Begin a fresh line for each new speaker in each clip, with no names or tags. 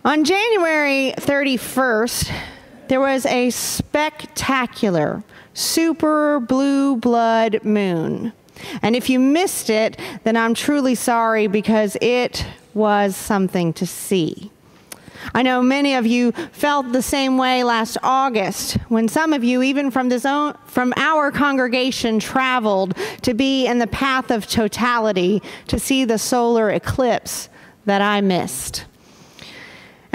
On January 31st, there was a spectacular super blue blood moon. And if you missed it, then I'm truly sorry, because it was something to see. I know many of you felt the same way last August, when some of you, even from our congregation, traveled to be in the path of totality to see the solar eclipse that I missed.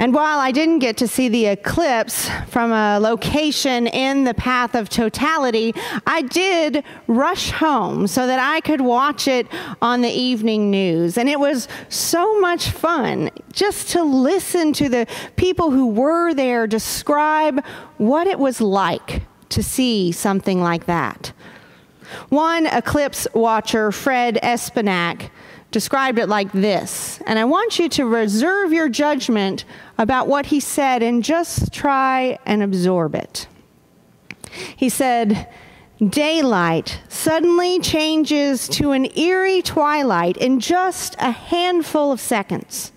And while I didn't get to see the eclipse from a location in the path of totality, I did rush home so that I could watch it on the evening news. And it was so much fun just to listen to the people who were there describe what it was like to see something like that. One eclipse watcher, Fred Espinac, described it like this, and I want you to reserve your judgment about what he said and just try and absorb it. He said, "Daylight suddenly changes to an eerie twilight in just a handful of seconds,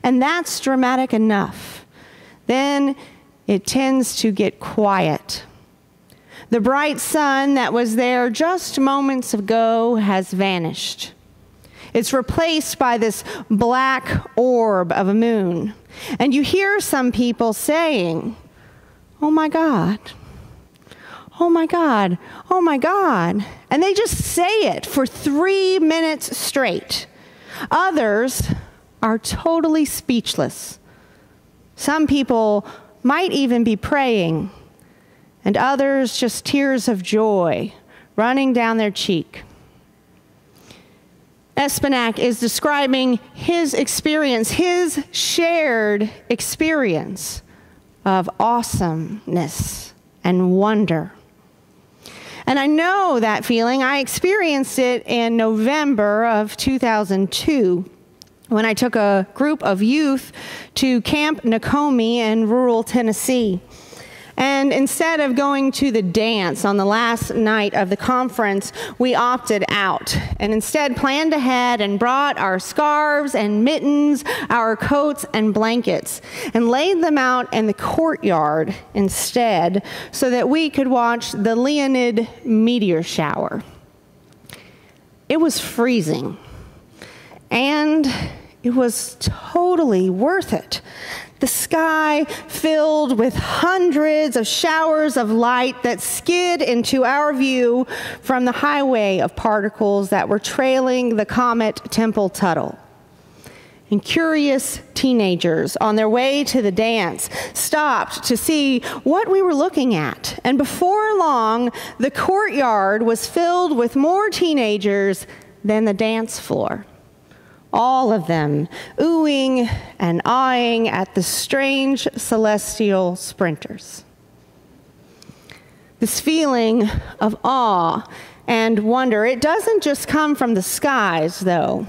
and that's dramatic enough. Then it tends to get quiet. The bright sun that was there just moments ago has vanished. It's replaced by this black orb of a moon. And you hear some people saying, 'Oh my God, oh my God, oh my God.' And they just say it for 3 minutes straight. Others are totally speechless. Some people might even be praying, and others just tears of joy running down their cheek." Espinac is describing his experience, his shared experience of awesomeness and wonder. And I know that feeling. I experienced it in November of 2002 when I took a group of youth to Camp Nakomi in rural Tennessee. And instead of going to the dance on the last night of the conference, we opted out and instead planned ahead and brought our scarves and mittens, our coats and blankets, and laid them out in the courtyard instead so that we could watch the Leonid meteor shower. It was freezing, and it was totally worth it. The sky filled with hundreds of showers of light that skid into our view from the highway of particles that were trailing the comet Temple-Tuttle. And curious teenagers on their way to the dance stopped to see what we were looking at. And before long, the courtyard was filled with more teenagers than the dance floor. All of them oohing and eyeing at the strange celestial sprinters. This feeling of awe and wonder, it doesn't just come from the skies, though.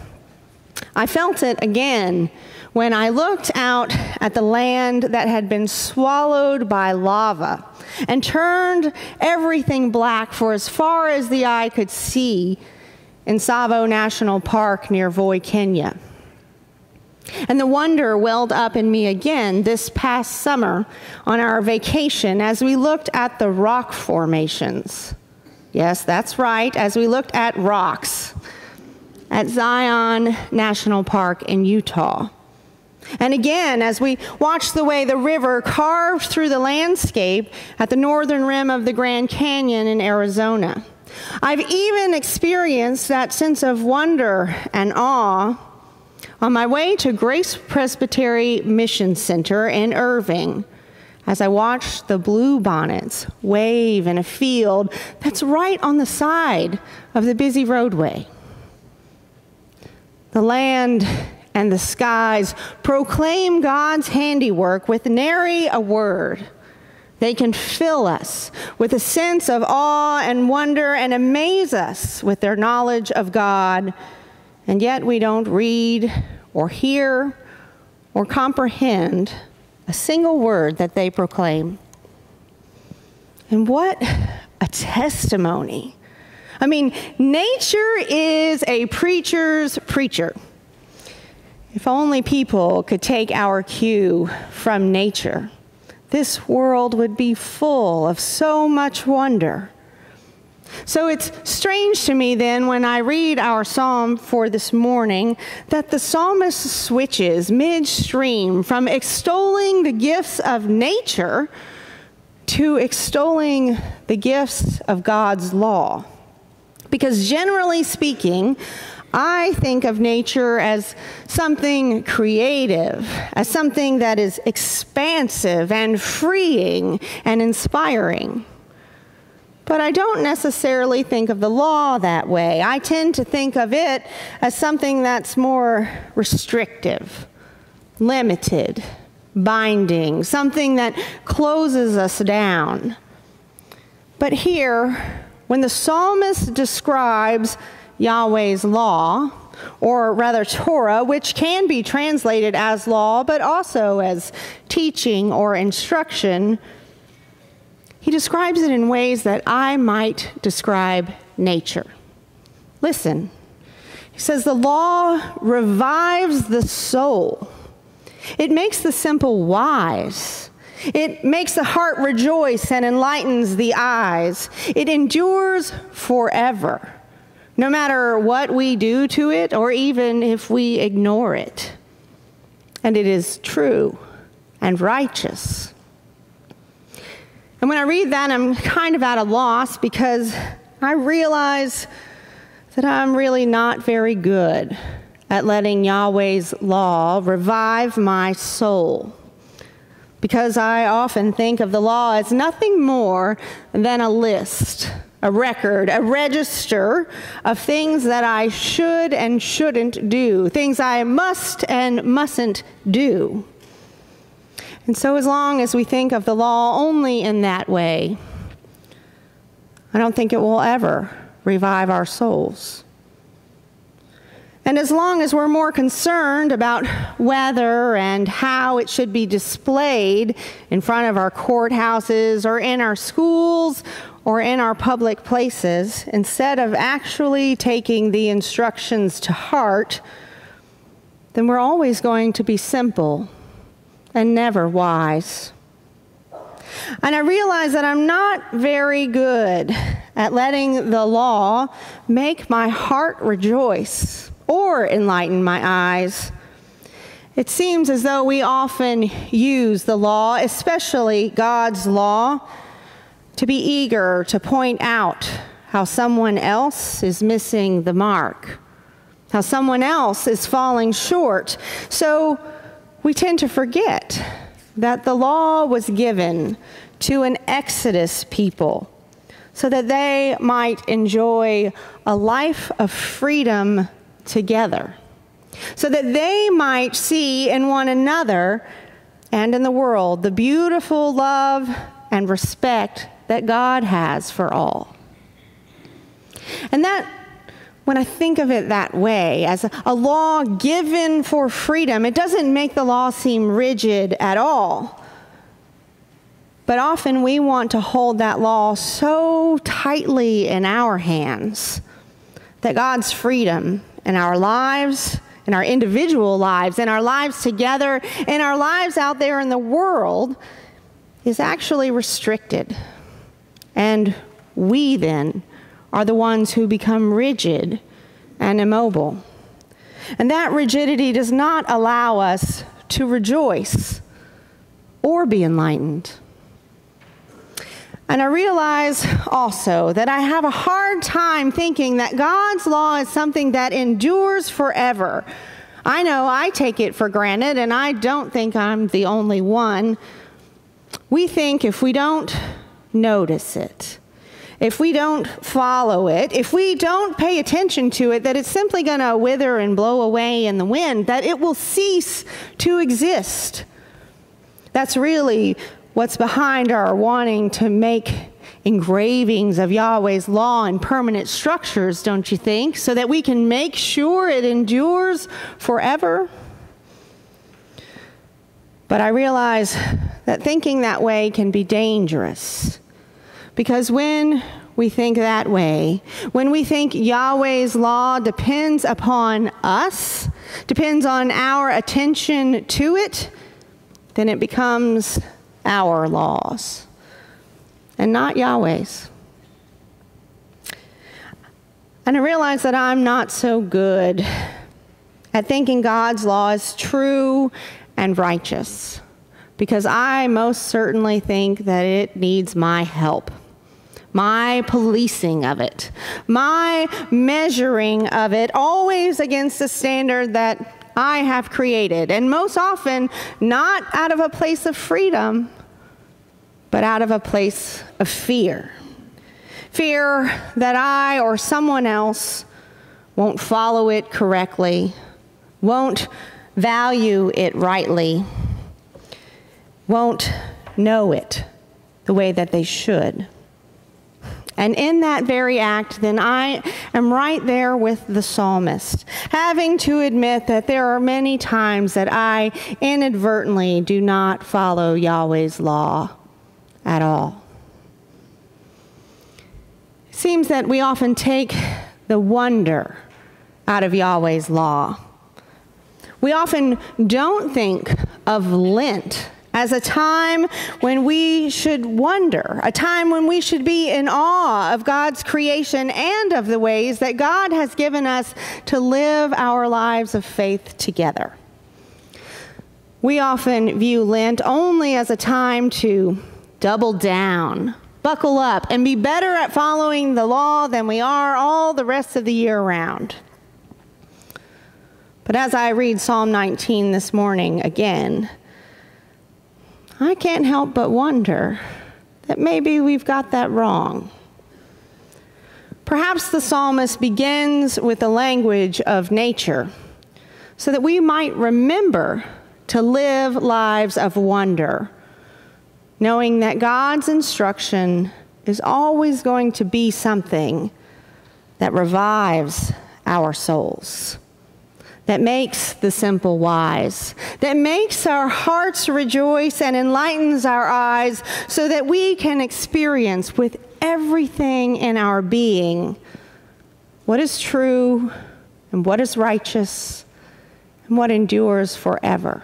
I felt it again when I looked out at the land that had been swallowed by lava and turned everything black for as far as the eye could see in Tsavo National Park near Voi, Kenya. And the wonder welled up in me again this past summer on our vacation as we looked at the rock formations. Yes, that's right, as we looked at rocks at Zion National Park in Utah. And again, as we watched the way the river carved through the landscape at the northern rim of the Grand Canyon in Arizona. I've even experienced that sense of wonder and awe on my way to Grace Presbyterian Mission Center in Irving as I watched the bluebonnets wave in a field that's right on the side of the busy roadway. The land and the skies proclaim God's handiwork with nary a word. They can fill us with a sense of awe and wonder and amaze us with their knowledge of God, and yet we don't read or hear or comprehend a single word that they proclaim. And what a testimony. I mean, nature is a preacher's preacher. If only people could take our cue from nature, this world would be full of so much wonder. So it's strange to me then when I read our psalm for this morning that the psalmist switches midstream from extolling the gifts of nature to extolling the gifts of God's law. Because generally speaking, I think of nature as something creative, as something that is expansive and freeing and inspiring. But I don't necessarily think of the law that way. I tend to think of it as something that's more restrictive, limited, binding, something that closes us down. But here, when the psalmist describes Yahweh's law, or rather Torah, which can be translated as law, but also as teaching or instruction, he describes it in ways that I might describe nature. Listen, he says the law revives the soul. It makes the simple wise. It makes the heart rejoice and enlightens the eyes. It endures forever, no matter what we do to it or even if we ignore it. And it is true and righteous. And when I read that, I'm kind of at a loss because I realize that I'm really not very good at letting Yahweh's law revive my soul. Because I often think of the law as nothing more than a list, a record, a register of things that I should and shouldn't do, things I must and mustn't do. And so as long as we think of the law only in that way, I don't think it will ever revive our souls. And as long as we're more concerned about whether and how it should be displayed in front of our courthouses or in our schools or in our public places, instead of actually taking the instructions to heart, then we're always going to be simple and never wise. And I realize that I'm not very good at letting the law make my heart rejoice or enlighten my eyes. It seems as though we often use the law, especially God's law, to be eager to point out how someone else is missing the mark, how someone else is falling short. So we tend to forget that the law was given to an Exodus people so that they might enjoy a life of freedom together, so that they might see in one another and in the world the beautiful love and respect that God has for all. And that, when I think of it that way, as a law given for freedom, it doesn't make the law seem rigid at all. But often we want to hold that law so tightly in our hands that God's freedom in our lives, in our individual lives, in our lives together, in our lives out there in the world is actually restricted. And we then are the ones who become rigid and immobile. And that rigidity does not allow us to rejoice or be enlightened. And I realize also that I have a hard time thinking that God's law is something that endures forever. I know I take it for granted, and I don't think I'm the only one. We think if we don't notice it, if we don't follow it, if we don't pay attention to it, that it's simply going to wither and blow away in the wind, that it will cease to exist. That's really what's behind our wanting to make engravings of Yahweh's law in permanent structures, don't you think? So that we can make sure it endures forever. But I realize that thinking that way can be dangerous. Because when we think that way, when we think Yahweh's law depends upon us depends on our attention to it, then it becomes our laws and not Yahweh's. And I realize that I'm not so good at thinking God's law is true and righteous, because I most certainly think that it needs my help, my policing of it, my measuring of it, always against the standard that I have created, and most often not out of a place of freedom, but out of a place of fear. Fear that I or someone else won't follow it correctly, won't value it rightly, won't know it the way that they should. And in that very act, then I am right there with the psalmist, having to admit that there are many times that I inadvertently do not follow Yahweh's law at all. It seems that we often take the wonder out of Yahweh's law. We often don't think of Lent as a time when we should wonder, a time when we should be in awe of God's creation and of the ways that God has given us to live our lives of faith together. We often view Lent only as a time to double down, buckle up, and be better at following the law than we are all the rest of the year round. But as I read Psalm 19 this morning again, I can't help but wonder that maybe we've got that wrong. Perhaps the psalmist begins with the language of nature so that we might remember to live lives of wonder, knowing that God's instruction is always going to be something that revives our souls, that makes the simple wise, that makes our hearts rejoice and enlightens our eyes so that we can experience with everything in our being what is true and what is righteous and what endures forever.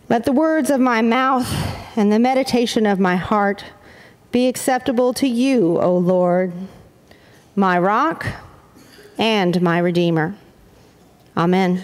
Let the words of my mouth and the meditation of my heart be acceptable to you, O Lord, my rock and my Redeemer. Amen.